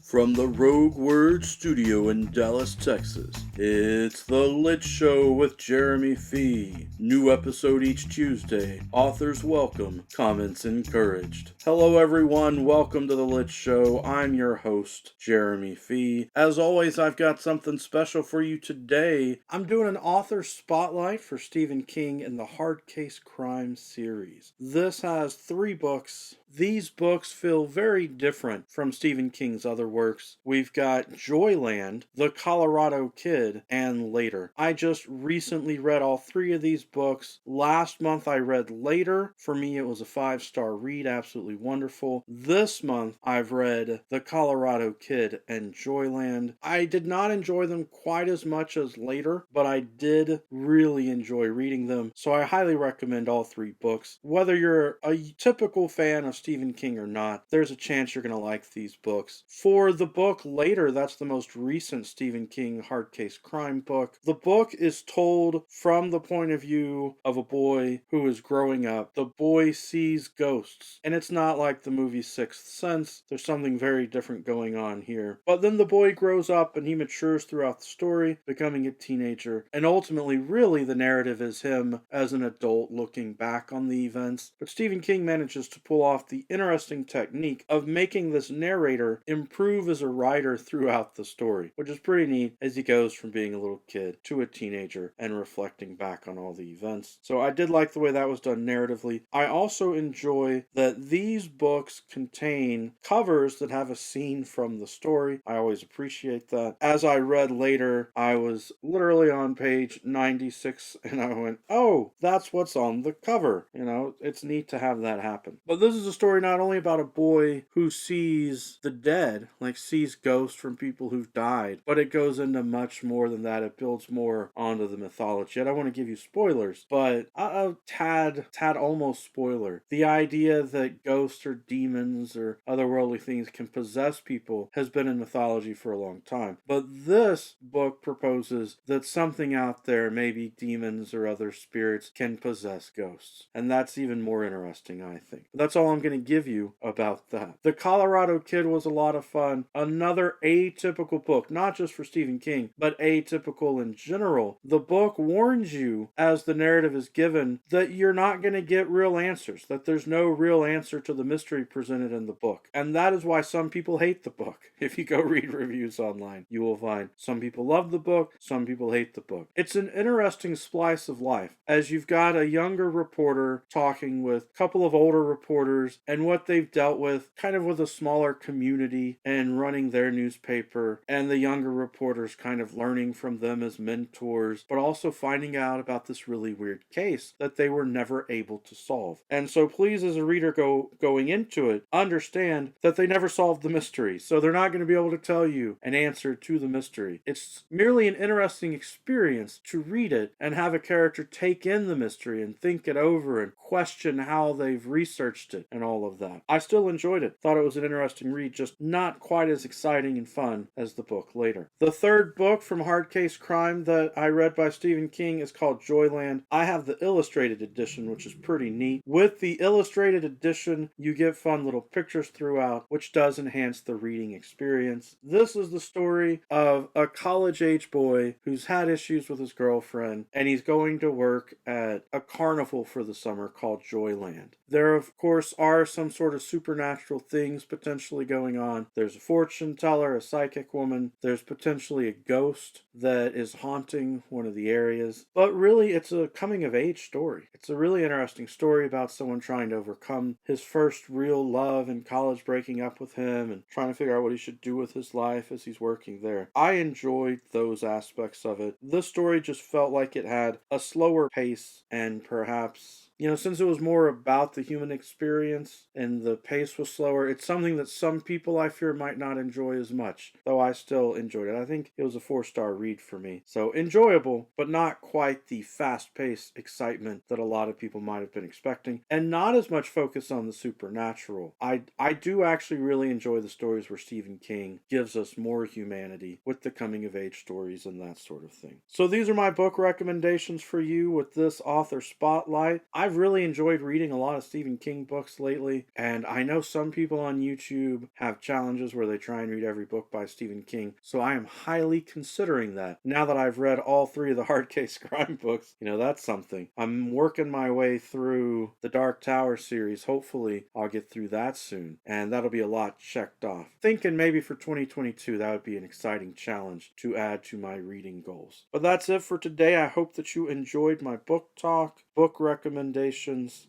From the Rogue Word Studio in Dallas, Texas, it's The Lit Show with Jeremy Fee. New episode each Tuesday. Authors welcome, comments encouraged. Hello everyone, welcome to The Lit Show. I'm your host, Jeremy Fee. As always, I've got something special for you today. I'm doing an author spotlight for Stephen King in the Hard Case Crime series. This has 3 books. These books feel very different from Stephen King's other works. We've got Joyland, The Colorado Kid, and Later. I just recently read all 3 of these books. Last month I read Later. For me it was a 5-star read, absolutely wonderful. This month I've read The Colorado Kid and Joyland. I did not enjoy them quite as much as Later, but I did really enjoy reading them, so I highly recommend all 3 books. Whether you're a typical fan of Stephen King or not, there's a chance you're going to like these books. For the book Later, that's the most recent Stephen King hard case crime book. The book is told from the point of view of a boy who is growing up. The boy sees ghosts, and it's not like the movie Sixth Sense. There's something very different going on here. But then the boy grows up and he matures throughout the story, becoming a teenager, and ultimately really the narrative is him as an adult looking back on the events. But Stephen King manages to pull off the interesting technique of making this narrator improve as a writer throughout the story, which is pretty neat as he goes from being a little kid to a teenager and reflecting back on all the events. So I did like the way that was done narratively. I also enjoy that these books contain covers that have a scene from the story. I always appreciate that. As I read Later, I was literally on page 96 and I went, oh, that's what's on the cover. You know, it's neat to have that happen. But this is a story not only about a boy who sees the dead, like sees ghosts from people who've died, but it goes into much more than that. It builds more onto the mythology. I don't want to give you spoilers, but a tad almost spoiler. The idea that ghosts or demons or otherworldly things can possess people has been in mythology for a long time. But this book proposes that something out there, maybe demons or other spirits, can possess ghosts. And that's even more interesting, I think. But that's all I'm going to give you about that. The Colorado Kid was a lot of fun. Another atypical book, not just for Stephen King, but atypical in general. The book warns you, as the narrative is given, that you're not going to get real answers, that there's no real answer to the mystery presented in the book. And that is why some people hate the book. If you go read reviews online, you will find some people love the book, some people hate the book. It's an interesting slice of life, as you've got a younger reporter talking with a couple of older reporters and what they've dealt with, kind of with a smaller community and running their newspaper, and the younger reporters kind of learning from them as mentors, but also finding out about this really weird case that they were never able to solve. And so please, as a reader going into it, understand that they never solved the mystery, so they're not going to be able to tell you an answer to the mystery. It's merely an interesting experience to read it and have a character take in the mystery and think it over and question how they've researched it and all of that. I still enjoyed it. Thought it was an interesting read, just not quite as exciting and fun as the book Later. The third book from Hard Case Crime that I read by Stephen King is called Joyland. I have the illustrated edition, which is pretty neat. With the illustrated edition, you get fun little pictures throughout, which does enhance the reading experience. This is the story of a college-age boy who's had issues with his girlfriend, and he's going to work at a carnival for the summer called Joyland. There, of course, are some sort of supernatural things potentially going on. There's a fortune teller, a psychic woman. There's potentially a ghost that is haunting one of the areas. But really, it's a coming-of-age story. It's a really interesting story about someone trying to overcome his first real love in college, breaking up with him, and trying to figure out what he should do with his life as he's working there. I enjoyed those aspects of it. This story just felt like it had a slower pace and perhaps, you know, since it was more about the human experience and the pace was slower, it's something that some people I fear might not enjoy as much, though I still enjoyed it. I think it was a 4-star read for me. So enjoyable, but not quite the fast-paced excitement that a lot of people might have been expecting, and not as much focus on the supernatural. I do actually really enjoy the stories where Stephen King gives us more humanity with the coming-of-age stories and that sort of thing. So these are my book recommendations for you with this author spotlight. I I've really enjoyed reading a lot of Stephen King books lately, and I know some people on YouTube have challenges where they try and read every book by Stephen King, so I am highly considering that. Now that I've read all 3 of the Hard Case Crime books, that's something. I'm working my way through the Dark Tower series. Hopefully, I'll get through that soon, and that'll be a lot checked off. Thinking maybe for 2022, that would be an exciting challenge to add to my reading goals. But that's it for today. I hope that you enjoyed my book talk, book recommendations.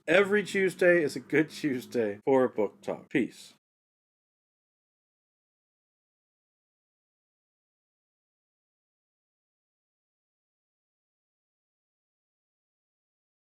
Every Tuesday is a good Tuesday for a book talk. Peace.